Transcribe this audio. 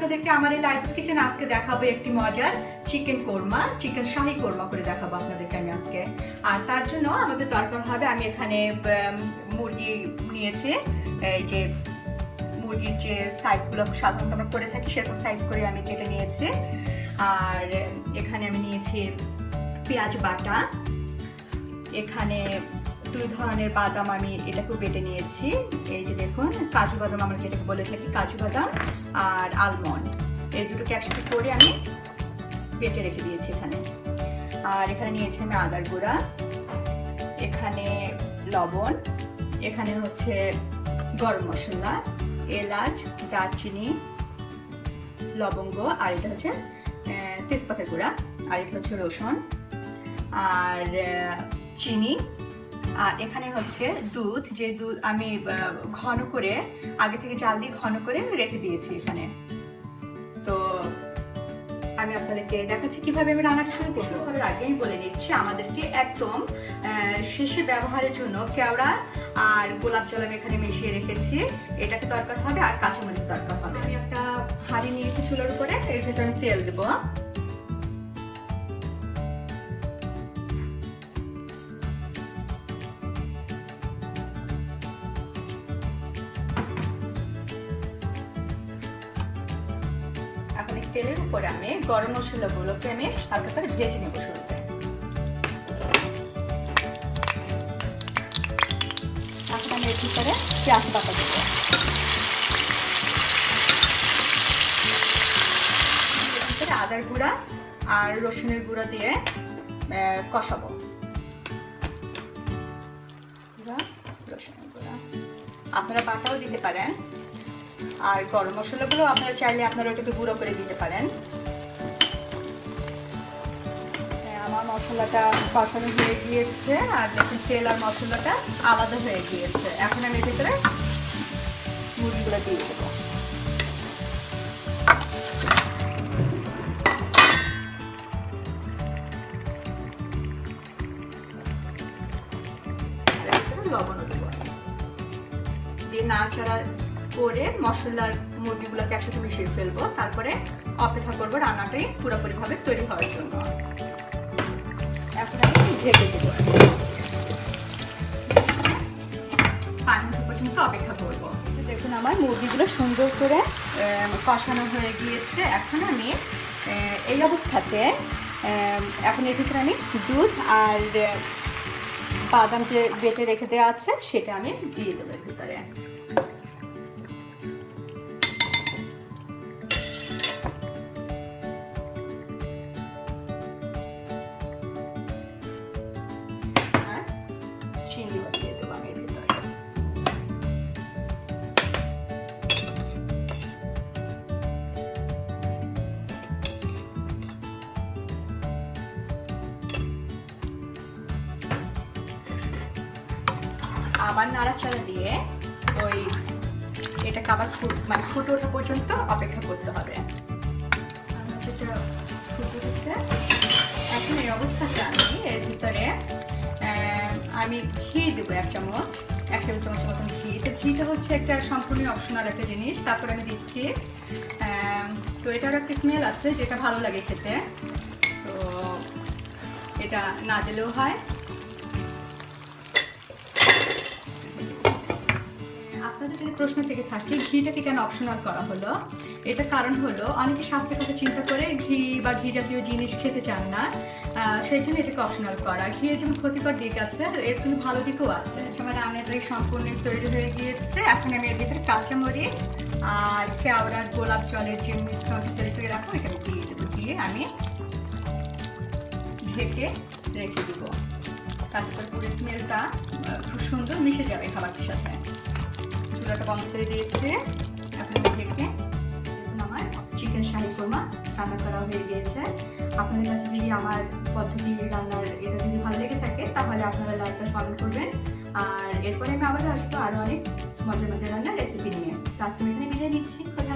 আপনাদেরকে আমার এই লাইটস কিচেন আজকে দেখাবো একটি মজার চিকেন কোরমা, চিকেন শাহি কোরমা করে দেখাবো আপনাদেরকে আমি আজকে। আর তার জন্য আমাদের দরকার হবে, আমি এখানে মুরগি নিয়েছি, এই যে মুরগির যে সাইজগুলো সাধারণত আমরা করে থাকি সেরকম সাইজ করে আমি কেটে নিয়েছি। আর এখানে আমি নিয়েছি পেঁয়াজ বাটা, এখানে 2 ধরনের বাদাম আমি এটাকেও বেটে নিয়েছি। এই যে দেখুন, কাজু বাদাম আমরা যেটাকে বলে থাকি কাজু বাদাম, আর আলমন্ড, এই দুটোকে একসাথে করে আমি বেটে রেখে দিয়েছি এখানে। আর এখানে নিয়েছি আমি আদার গুঁড়া, এখানে লবণ, এখানে হচ্ছে গরম মশলা, এলাচ, দারচিনি, লবঙ্গ, আর এটা হচ্ছে তেজপাতার গুঁড়া, আর এটা হচ্ছে রসুন, আর চিনি, আর এখানে হচ্ছে দুধ, যে দুধ আমি ঘন করে আগে থেকে জাল দিয়ে ঘন করে রেখে দিয়েছি এখানে। তো আমি আপনাদেরকে দেখাচ্ছি কিভাবে আমি রান্নাটা শুরু করার আগে আমি বলে নিচ্ছি, আমাদেরকে একদম শেষে ব্যবহারের জন্য কেওড়া আর গোলাপ জল আমি এখানে মিশিয়ে রেখেছি, এটাকে দরকার হবে, আর কাঁচামরিচ দরকার হবে। আমি একটা হাঁড়ি নিয়েছি চুলার উপরে, এর ভেতরে আমি তেল দেবো। তেলের উপরে আমি গরম মশলাগুলোকে আমি হালকা করে ভেজে নেব শুরুতে। এখন আমি এর ভিতরে পেঁয়াজ বাটা দেব, এর ভিতরে আদার গুঁড়া আর রসুনের গুঁড়া দিয়ে কষাবো। রসুনের গুঁড়া আপনারা বাটাও দিতে পারেন, আর গরম মশলাগুলো আপনারা চাইলে আপনারা ওটাকে গুঁড়ো করে দিতে পারেন। আমার মশলাটা কষানো হয়ে গিয়েছে, আর দেখুন তেল আর মশলাটা আলাদা হয়ে গিয়েছে। এখন আমি এর ভিতরে মুরগিগুলো দিয়ে দেবো। লবণ দেবো, দিয়ে নাড়াচাড়া করে মশলার মুরগিগুলোকে একসাথে মিশিয়ে ফেলবো। তারপরে অপেক্ষা করবো রান্নাটাই পুরোপুরিভাবে তৈরি হওয়ার জন্য। এখন আমি ঢেকে দেবো, 5 মিনিট পর্যন্ত অপেক্ষা করবো। দেখুন আমার মুরগিগুলো সুন্দর করে কষানো হয়ে গিয়েছে। এখন আমি এই অবস্থাতে এখন এর ভিতরে আমি দুধ আর বাদাম যে বেটে রেখে দেওয়া আছে সেটা আমি দিয়ে দেবো এর ভিতরে। চিনি দিয়ে দেবো আমি এর ভিতরে। আবার নাড়াচাড়া দিয়ে ওই এটাকে আবার মানে ফুটে ওঠা পর্যন্ত অপেক্ষা করতে হবে। সেটা ফুটে উঠেছে, এখন এই অবস্থাতে আমি এর ভিতরে আমি ঘি দেবো 1 টেবিল চামচ মতন ঘি। তো ঘিটা হচ্ছে একটা সম্পূর্ণ অপশনাল একটা জিনিস। তারপর আমি দিচ্ছি, তো এটার একটা স্মেল আছে যেটা ভালো লাগে খেতে, তো এটা না দিলেও হয়। আপনাদের যদি প্রশ্ন থেকে থাকে ঘিটাকে কেন অপশনাল করা হলো, এটা কারণ হলো অনেকে স্বাস্থ্যের কথা চিন্তা করে ঘি বা ঘি জাতীয় জিনিস খেতে চান না, সেই জন্য এটাকে অপশনাল করা। ঘিয়ের যেমন ক্ষতিকর দিক আছে, এর কিন্তু ভালো দিকও আছে। আমার রান্নাটাই সম্পূর্ণ তৈরি হয়ে গিয়েছে। এখন আমি এর ভিতরে কাঁচামরিচ আর কেওড়ার গোলাপ জলের যে মিশ্রণটা তৈরি করে রাখবো এটা দিয়ে দেবো, দিয়ে আমি ঢেকে রেখে দেবো। তারপরে পুরো স্মেলটা খুব সুন্দর মিশে যাবে খাবারটির সাথে। চুলাটা বন্ধ করে দিয়েছে, এখন ঢেকে। দেখুন আমার চিকেন শাহি কোরমা রান্না করা হয়ে গিয়েছে। আপনাদের কাছে যদি আমার পদ্ধতি রান্নার এটা যদি ভালো লেগে থাকে তাহলে আপনারা লাইকটা কমেন্ট করবেন। আর এরপরে আমি আবারও আসবো আরও অনেক মজার রান্নার রেসিপি নিয়ে। তো আজকে আমি এখানে বিদায় নিচ্ছি। কথা